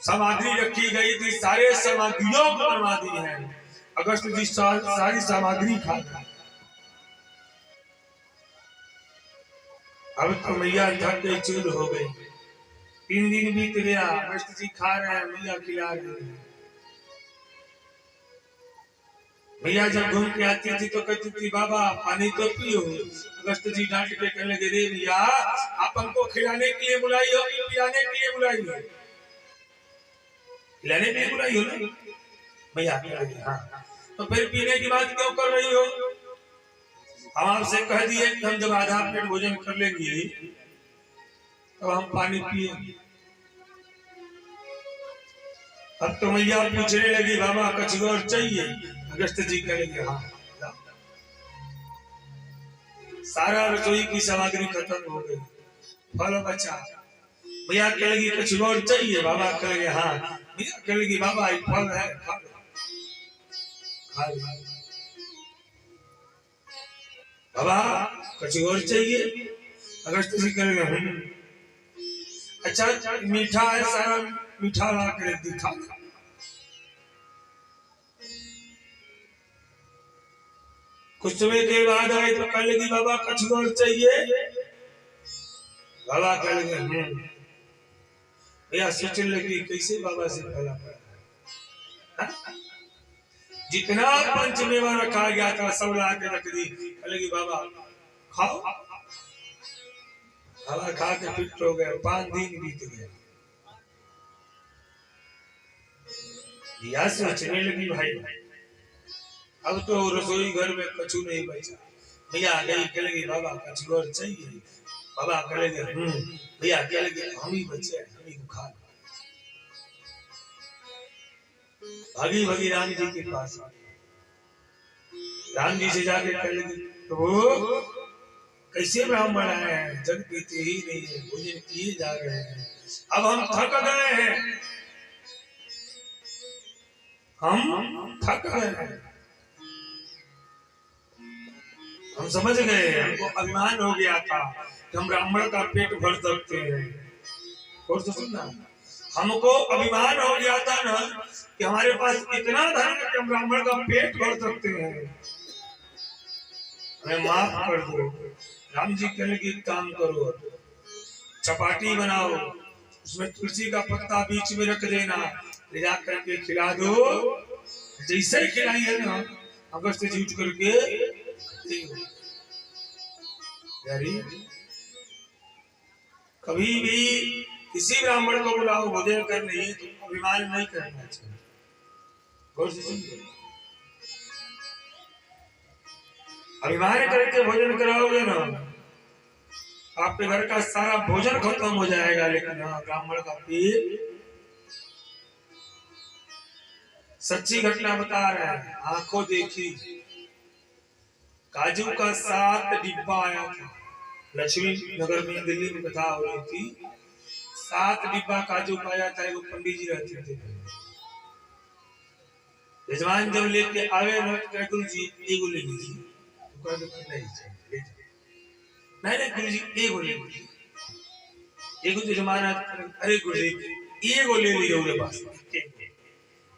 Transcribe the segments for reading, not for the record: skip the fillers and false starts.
सामग्री रखी गई थी, सारे सामग्रियों को बनवा दी है। अगस्त जी सारी सामग्री खा गए। अब तो मैया थक गई, चूर हो गई। 3 दिन बीत गया, अगस्त जी खा रहे हैं, मैया खिला रहे हैं। भैया जब घूम के आती थी तो कहती थी बाबा पानी तो पियो। अगस्त जी डांट के कहने लगे, रे भैया आप हमको खिलाने के लिए बुलाई हो कि पिलाने के लिए बुलाई हो? खिलाने के लिए बुलाई हो ना भैया? हाँ, तो फिर पीने की बात क्यों कर रही हो? हम आपसे कह दिए कि हम जब आधा पेट भोजन कर लेंगे तो हम पानी पिए। अब तो मैया पूछने लगी बाबा कचगौर चाहिए? अगस्त जी कहेंगे हाँ। सारा रसोई की सामग्री खत्म हो गई, फल बचा। भैया कह लगी कचगौर चाहिए? बाबा कहेंगे हाँ। भैया कह लगी बाबा ये फल है, खा लो। बाबा कचगौर चाहिए? अगस्त जी कहेंगे अच्छा मीठा है, सारा मीठा ला कर दिखा। कुछ समय के बाद आए तो कह लगी बाबा कचगौर चाहिए? बाबा कह लगे भैया सोचने लगी कैसे बाबा से फैला पड़ा। जितना पंचमेवा रखा गया था सब ला के रख दी। कह लगी बाबा खाओ। बाबा खा के फिट हो गए। 5 दिन बीत गए। भैया सोचने लगी भाई अब तो रसोई घर में कछु नहीं बचा। भैया गई कह लगी बाबा कचगौर चाहिए? बाबा कह लगे भैया कह लगे हम ही बचे, हम ही खा। भागी भागी राम जी के पास। राम जी से जाके कह लगे तो कैसे ब्राह्मण है, जग पीते ही नहीं है, भोजन किए जा रहे हैं, अब हम थक गए हैं, हम थक गए हैं। हम समझ गए, हमको अभिमान हो गया था कि हम ब्राह्मण का पेट भर सकते हैं। और तो सुनना, हमको अभिमान हो गया था ना कि हमारे पास इतना धन है कि हम ब्राह्मण का पेट भर सकते हैं, हमें माफ कर दो। राम जी कहने की काम करो, चपाटी बनाओ, उसमें तुलसी का पत्ता बीच में रख देना, ले जा करके खिला दो। जैसे ही खिलाई है ना अगस्त जी उठ करके कभी भी किसी ब्राह्मण को बुलाओ भोजन करने तो अभिमान नहीं करना चाहिए। अभिमान करके भोजन कराओगे ना आपके घर का सारा भोजन खत्म हो जाएगा। लेकिन हाँ ब्राह्मण का पेट। सच्ची घटना बता रहे हैं, आंखों देखी। काजू का 7 डिब्बा आया था, लक्ष्मी नगर में दिल्ली में कथा हो रही थी। 7 डिब्बा काजू का आया था। वो पंडित जी रहते थे, यजमान जब लेके आवे ना तो गुरु जी एगो ले लीजिए। तो नहीं गुरु जी एगो ले लीजिए। एगो यजमान अरे गुरु जी एगो ले लीजिए उनके पास।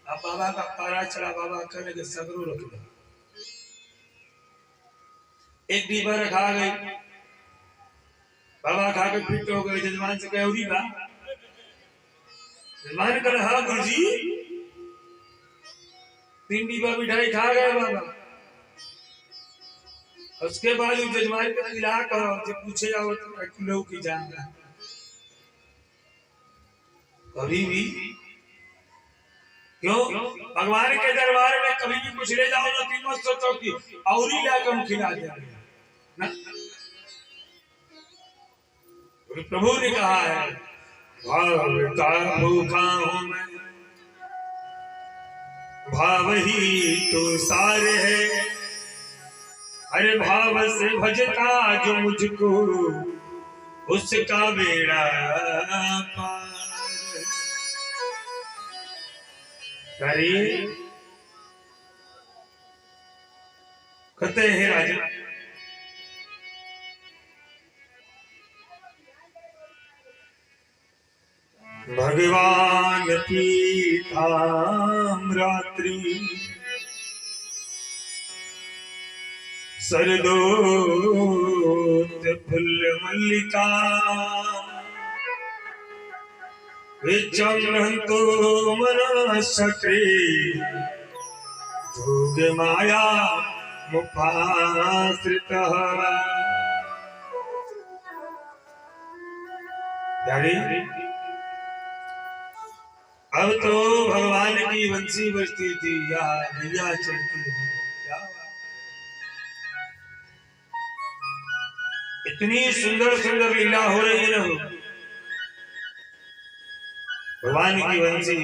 अब बाबा का पारा चला, बाबा कहने के सगरो रख दो। एक डिब्बा रखा गई, बाबा खा के फिट हो गए। यजमान से कहे बा, यजमान कहे हाँ गुरु जी 3 डिब्बा मिठाई खा गए बाबा। उसके बाद यजमान का इलाज करो, जब पूछे जाओ तो किलो की जान रहा। कभी भी क्यों भगवान के दरबार में कभी भी कुछ ले जाओ ना तीनों सोचो कि और ही लाकर हम खिला देंगे ना। प्रभु ने कहा है भाव का भूखा हूं मैं, भाव ही तो सार है। अरे भाव से भजता जो मुझको उसका बेड़ा पार। कहते हैं राजा भगत भगवान की रात्रि सरदोत फुल्ल मल्लिका विचंतो मनसक्रे जोग माया मुपाश्रितः। अब तो भगवान की बंसी बजती थी या नैया चढ़ती है। क्या इतनी सुंदर सुंदर लीला हो रही है ना भगवान की बंसी।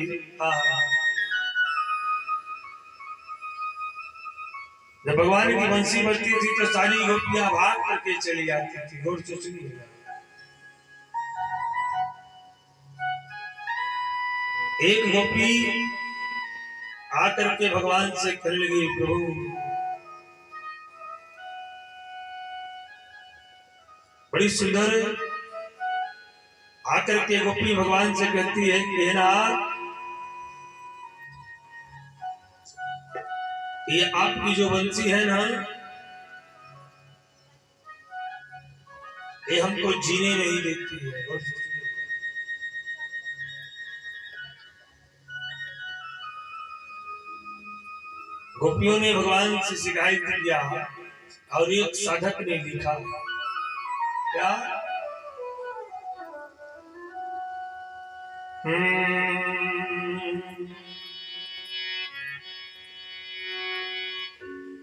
जब भगवान की बंसी बजती थी तो सारी गोपियां भाग करके चली जाती थी और सोचनी है। एक गोपी आकर के भगवान से कहने लगी, प्रभु बड़ी सुंदर आकर के गोपी भगवान से कहती है कि ना ये आपकी जो बंसी है ना ये हमको जीने नहीं देती है। गोपियों ने भगवान से शिकायत किया और एक साधक ने लिखा क्या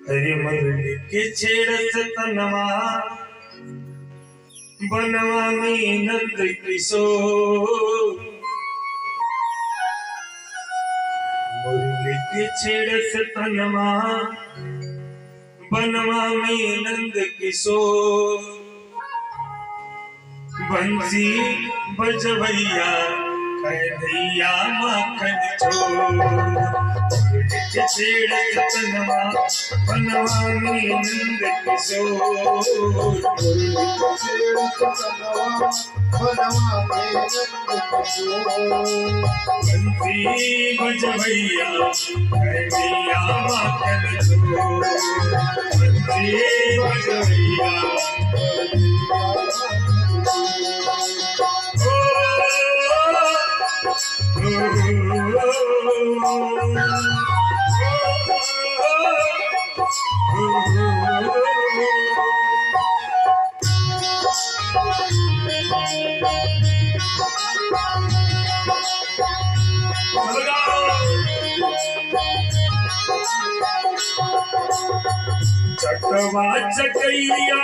हरि मुरली के छेड़स तनवा बनवा में नंद किशोर मुरली के छेड़स तनवा बनवा में नंद किशोर बंसी बजवैया कन्हैया माखन चोर के छेड़स तनवा बनवा में नंद किशोर बंसी बजवैया कन्हैया माखन चोर बंसी बजवैया चटवा चकैया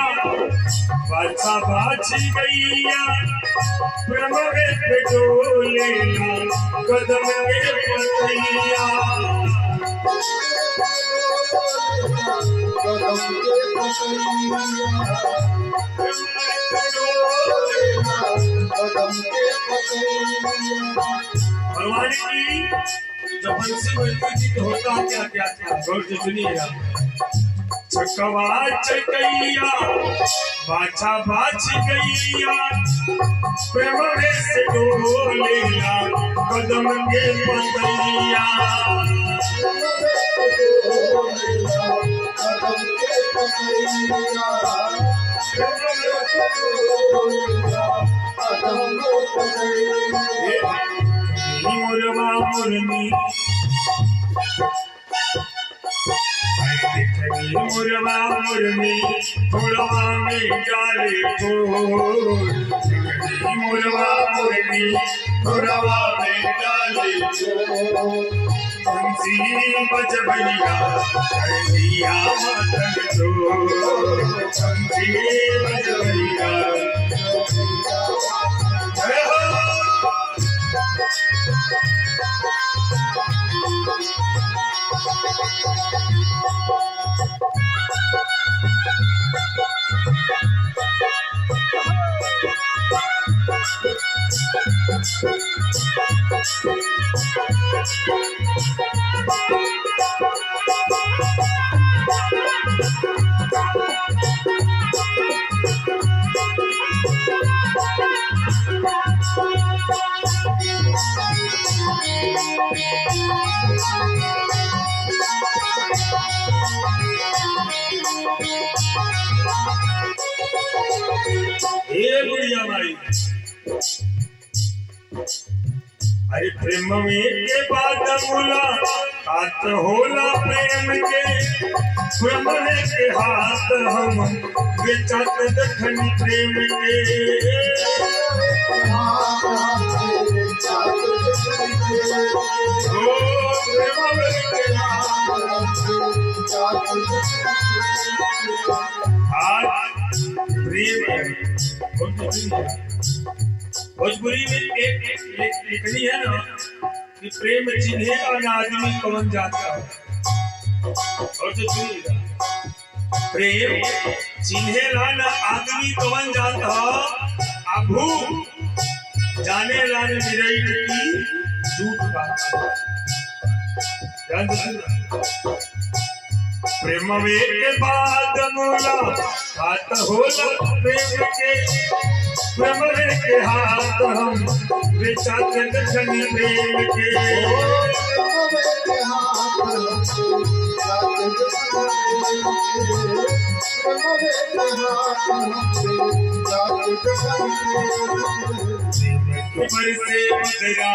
बाछा बाछी गैया ब्रह्मे पे डोले कदम के पतैया भगवान की जब बंसी बजती थी तो होता क्या क्या था गौर से सुनिएगा। चकवा चकैया बाछा बाछी गैया प्रेमवे से डोलेला कदम के पतैया मुरवा मुरनी मुरवा मुरनी मुरवा में डाले फूल मुरवा मुरनी मुरवा में डाले फूल बंसी बजवैया कन्हैया माखन चोर बंसी बजवैया ये बुढ़िया माई अरे प्रेम में के बाद मुलाकात होला प्रेम के प्रेम के हाथ हम बेचत दखनी प्रेम के भोजपुरी में एक लिखनी है ना कि प्रेम चिन्हेगा ना आदमी कौन जाता है और जो सुनिएगा प्रेम चिन्हेगा ना आदमी कौन जाता अभू जाने लाने निरई की झूठ बात ध्यान से प्रेम के बाद मुलाकात होला प्रेम के प्रेम के हाथ हम बेचत दखनी प्रेम के बरसे बदरा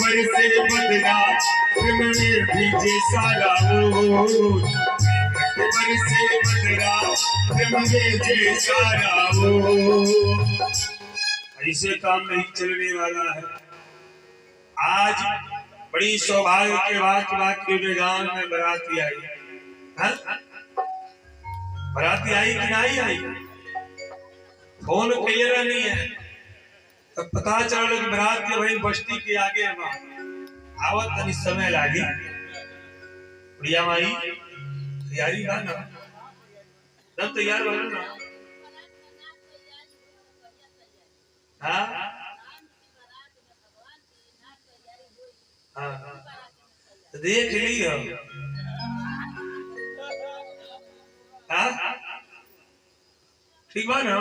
बरसे बदरा प्रेम में भीजे सारा बरसे बदरा प्रेम में भीजे सारा ऐसे काम नहीं चलने वाला है। आज बड़ी सौभाग्य के बात के गांव में बराती आई है। बराती आई कि नहीं आई फोन क्लियर नहीं है तब पता चल कि बरात के भाई बस्ती के आगे आवत तनी समय लागी प्रिया माई तैयारी ना ना सब तैयार हो ना हाँ हाँ देख ली हम हाँ ठीक बा ना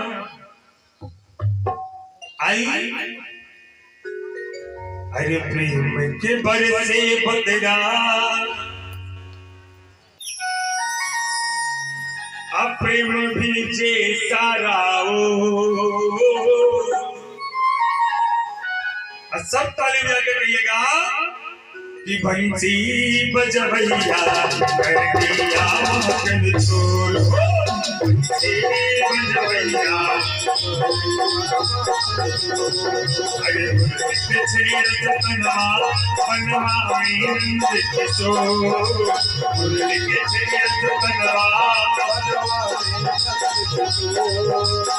आई अरे प्रेम के बरसे बदरा अब प्रेम भीजे सारा सब ताली बजा के कहिएगा कि बंसी बजवैया कर दिया मगन छोड़ बजवैया अरे बनवा में किशोर बनवा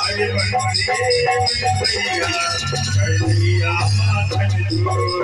अरे भैया कर दिया मगन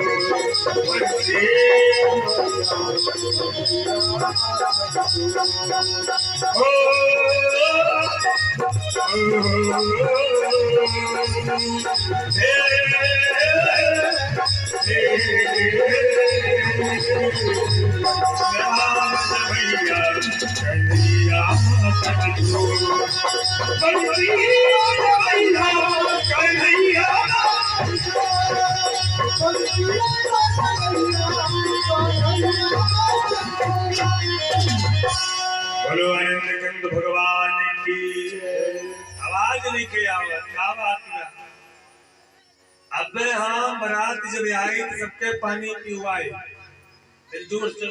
बोलो आनंद कंद भगवान की आवाज नहीं के आवत क्या बात है। अब हम बारात जब आई तो सबके पानी पिवाए जोर से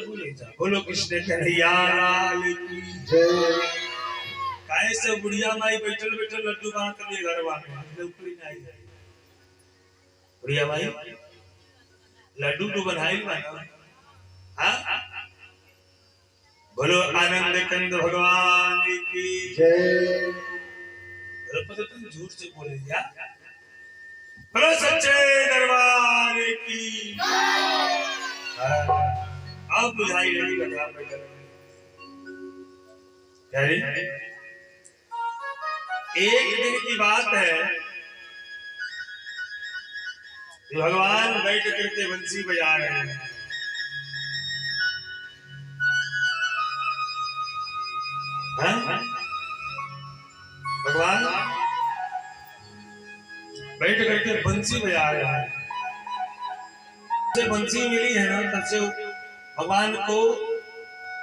बोलो कृष्ण कन्हैया लाल की जय। काहे से बुढ़िया माई बैठल बैठल लड्डू बांट लिए घरवा में ऊपरी नहीं बुढ़िया माई लड्डू तो बनाई बना हाँ बोलो आनंद कंद भगवान की जय। तुम झूठ से बोले यार बोलो सच्चे दरबार की अब बुझाई नहीं लगा एक दिन की बात है कि भगवान बैठ करके बंसी बजा रहे हैं। भगवान बैठ करके बंसी बजा रहे हैं। बंसी मिली है ना तब से भगवान को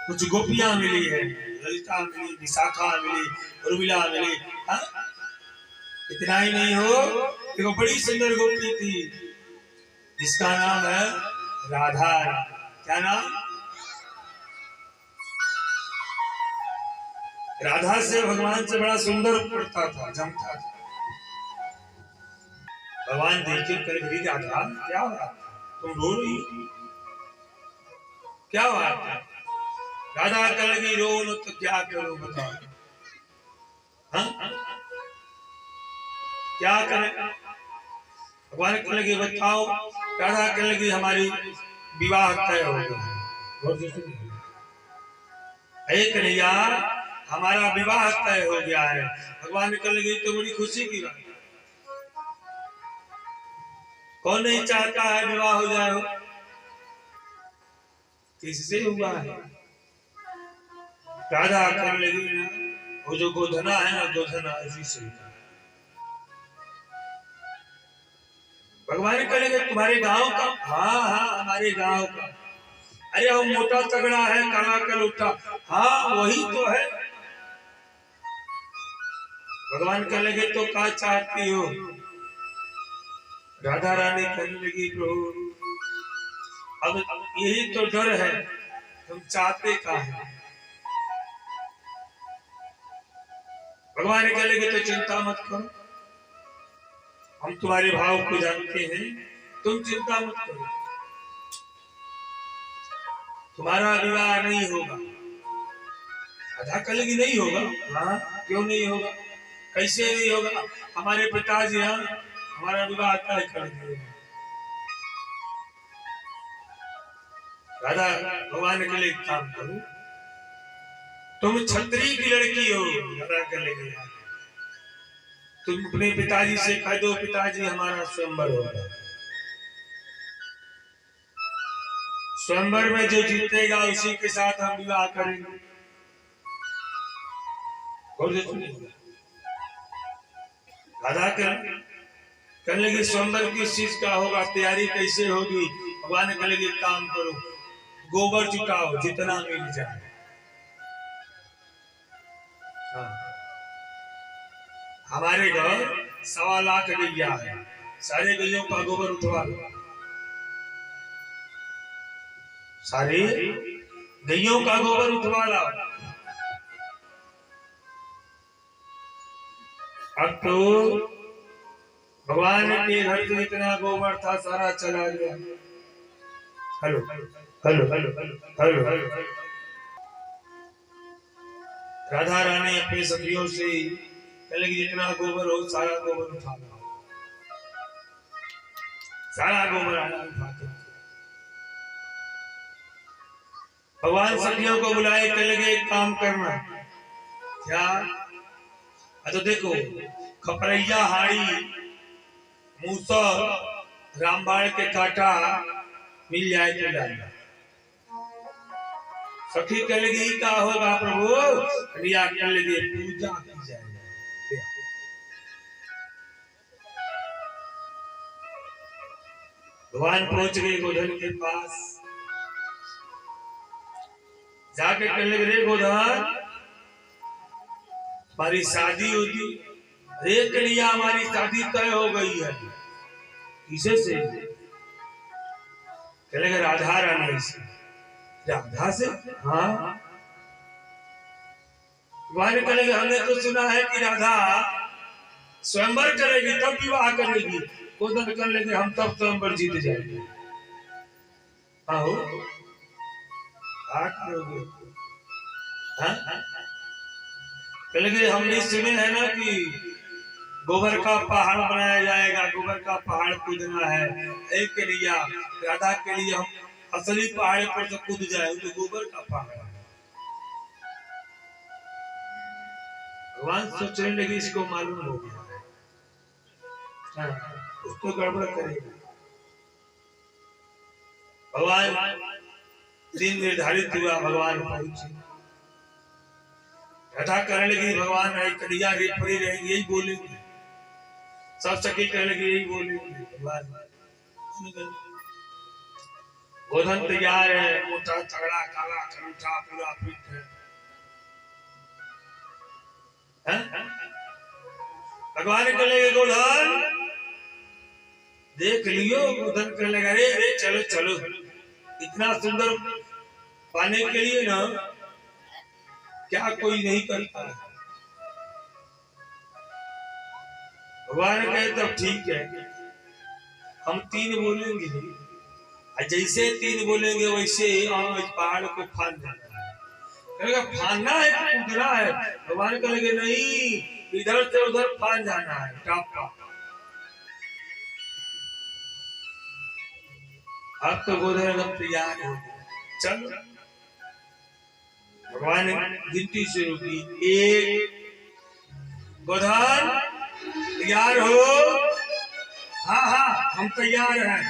कुछ गोपियां मिली है ललिता मिली, विशाखा मिली, उर्मिला मिली। हाँ? इतना ही नहीं हो, देखो बड़ी सुंदर गोपी थी जिसका नाम है राधा। क्या नाम? राधा से भगवान से बड़ा सुंदर पड़ता था, जमता था। भगवान देखे कर राधा क्या हुआ, तुम रो रही हो, क्या हुआ? राधा कर लगी रो लो तो क्या करो बताओ। हाँ? क्या करें? भगवान कहने लगे बताओ। राधा कहने लगी हमारी विवाह तय हो गया। एक कन्हैया हमारा विवाह तय हो गया है। भगवान कहने लगे तो बड़ी खुशी की बात, कौन नहीं चाहता है विवाह हो जाए हो? किससे हुआ है? राधा कहने लगी ना वो जो गोधना है ना, गोधना इसी से। भगवान कहेंगे तुम्हारे गांव का? हाँ हाँ हमारे गांव का। अरे वो मोटा तगड़ा है, काला कलूटा। हाँ वही तो है। भगवान कहेंगे तो क्या चाहती हो? राधा रानी कहने लगी प्रभु अब यही तो डर है, तुम चाहते क्या है? भगवान कहेंगे तो चिंता मत करो, हम तुम्हारे भाव को जानते हैं, तुम चिंता मत करो, तुम्हारा विवाह नहीं होगा। राधा कहेगी नहीं होगा? हाँ क्यों नहीं होगा, कैसे नहीं होगा? हमारे पिताजी हमारा विवाह तय कर दिए। राधा भगवान के लिए काम करो, तुम क्षत्रिय की लड़की हो। राधा कहेगी तुम अपने पिताजी से कह दो पिताजी हमारा स्वयंवर होगा, स्वयंवर में जो जीतेगा उसी के साथ हम विवाह करेंगे। राधा कहने लगी स्वयंवर किस चीज का होगा, तैयारी कैसे होगी? भगवान कहने लगे काम करो, गोबर जुटाओ जितना मिल जाए। हाँ। हमारे घर 1.25 लाख गैया है, सारे गैयों का गोबर उठवा लो, सारे गैयों का गोबर उठवा लाओ। अब तो भगवान के घर से इतना गोबर था सारा चला गया। Hello hello hello hello hello. Radha Rani अपने सखियों से कहने लगी जितना गोबर हो सारा गोबर उठा लो, सारा गोबर आना उठाते। भगवान सखियों को बुलाए, कहने लगे एक काम करना। क्या? तो देखो खपरैया हाड़ी मूसर रामबाण के काटा मिल जाए तो डालना। सखी कह लगी क्या होगा प्रभु? रिया कह लगी पूजा की जाएगी। भगवान पहुंच गए गोधन के पास, जाके कह लगे रे गोधन हमारी शादी होगी। रे कन्हैया हमारी शादी तय हो गई है। किसे से? कह लगे राधा रानी से। राधा से? हाँ। भगवान कहेंगे हमने तो सुना है कि राधा स्वयंवर करेगी तब विवाह करेगी। गोधन कर लेंगे हम तब स्वयंवर जीत जाएंगे। आओ कहेंगे हमने सुने हैं ना कि गोबर का पहाड़ बनाया जाएगा, गोबर का पहाड़ कूदना है। एक के लिए राधा के लिए हम असली पहाड़ पर से कूद जाए तो गोबर का पहाड़। भगवान सोचने लगे इसको मालूम हो गया उसको गड़बड़ करेगा। भगवान दिन निर्धारित हुआ, भगवान पहुंचे। कथा करने लगी भगवान कन्हैया रे पड़ी रहेंगे यही बोलेंगे, सब सखी कहने लगी यही बोलेंगे। भगवान गोधन तैयार है, मोटा तगड़ा काला करूठा पूरा फिट है। भगवान के लगे गोधन देख लियो, गोधन करने लगा रे चलो चलो, इतना सुंदर पाने के लिए ना क्या कोई नहीं करता। भगवान कहे तब ठीक है, हम 3 बोलेंगे, जैसे 3 बोलेंगे वैसे हम इस पहाड़ को फान जाना है। फानना है कूदना है। भगवान कहेंगे नहीं, इधर से उधर फान जाना है, टापा। अब तो गोधन एकदम तैयार हो गया, चल। भगवान गिनती से रुकी, 1 गोधन तैयार हो, हाँ हाँ हम तैयार हैं।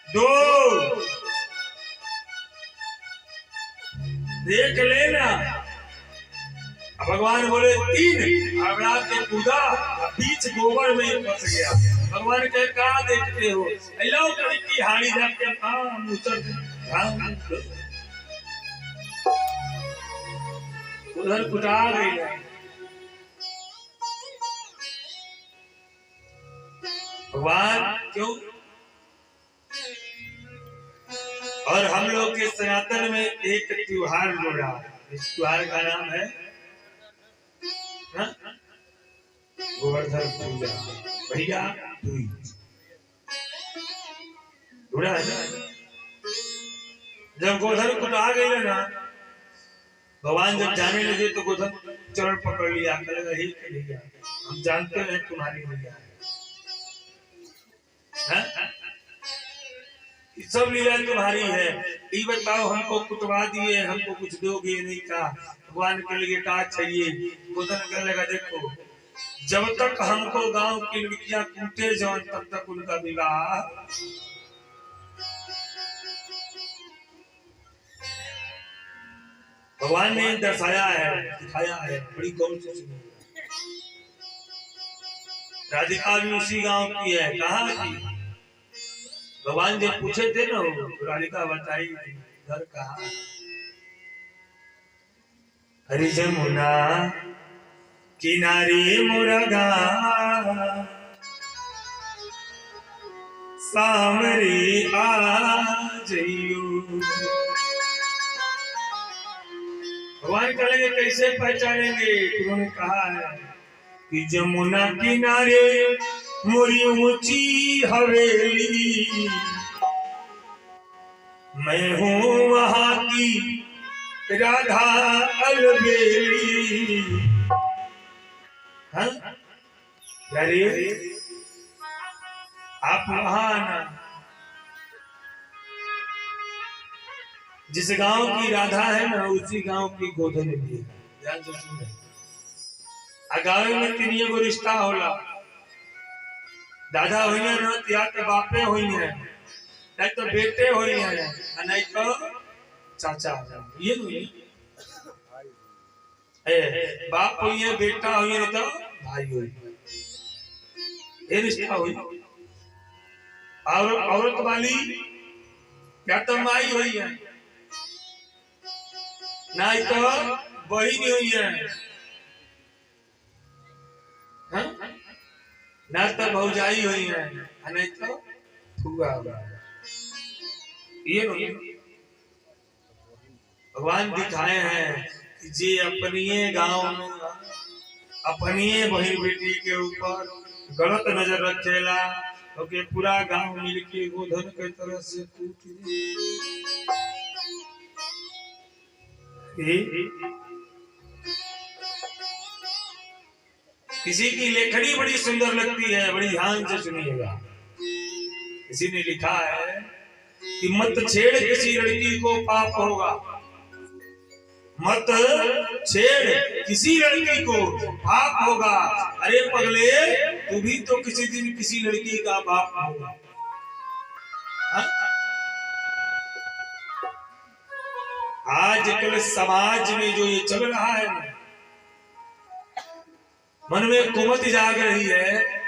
2 देख लेना। भगवान बोले 3, अबड़ा के कूदा, बीच गोबर में फंस गया। भगवान कहे कहाँ देखते हो, लो की हाड़ी जाके उधर कुटा गई। भगवान क्यों? और हम लोग के सनातन में एक त्योहार जोड़ा, इस त्योहार का नाम है गोवर्धन पूजा, भैया जुड़ा है ना। जब गोधन कुटा गई ना, भगवान जब जाने लगे तो गोधन चरण पकड़ लिया, कहेगा हम जानते हैं तुम्हारी भैया सब लीला तुम्हारी है, ये बताओ हमको कुटवा दिए, हमको कुछ दोगे नहीं का। भगवान के लिए का चाहिए? गोधन कहने लगा देखो, जब तक हमको गांव की लड़कियां कूटे जाओ तब तक उनका विवाह। भगवान ने दर्शाया है, दिखाया है, बड़ी गौर से सुनो। राधिका भी उसी गांव की है। कहाँ की? भगवान जब पूछे थे ना, राधिका बताई घर कहाँ। हरि जमुना किनारे मुरगा सामरे आ जइयो। भगवान कहेंगे कैसे पहचानेंगे? उन्होंने कहा है कि जमुना किनारे मोरी ऊंची हवेली, मैं हूँ वहां की राधा अलबेली। अरे आप वहां ना, जिस गांव की राधा है ना उसी गांव की गोधन भी है। ध्यान से सुन, गाँव में 3 गो रिश्ता होला। दादा हुई है ना, या तो बापे हुई है, नहीं तो बेटे हुई है, नहीं तो चाचा। ये हुई बाप हुई है, बेटा हुई है, तो भाई हुई, ये रिश्ता हुई। और औरत वाली या तो माई हुई है, नहीं तो बहन हुई है, ना तो भौजाई हुई है, नहीं तो फुआ। ये भगवान दिखाए हैं कि जे अपनी गांव में अपनी बहन बेटी के ऊपर गलत नजर रखेला, तो के पूरा गांव मिलके गोधन के तरह से कूट किसी की लेखनी बड़ी सुंदर लगती है, बड़ी ध्यान से सुनिएगा। किसी ने लिखा है कि मत छेड़ किसी लड़की को पाप होगा, मत छेड़ किसी लड़की को पाप होगा। अरे पगले, तू भी तो किसी दिन किसी लड़की का बाप होगा। आजकल समाज में जो ये चल रहा है, मन में कुमत जाग रही है।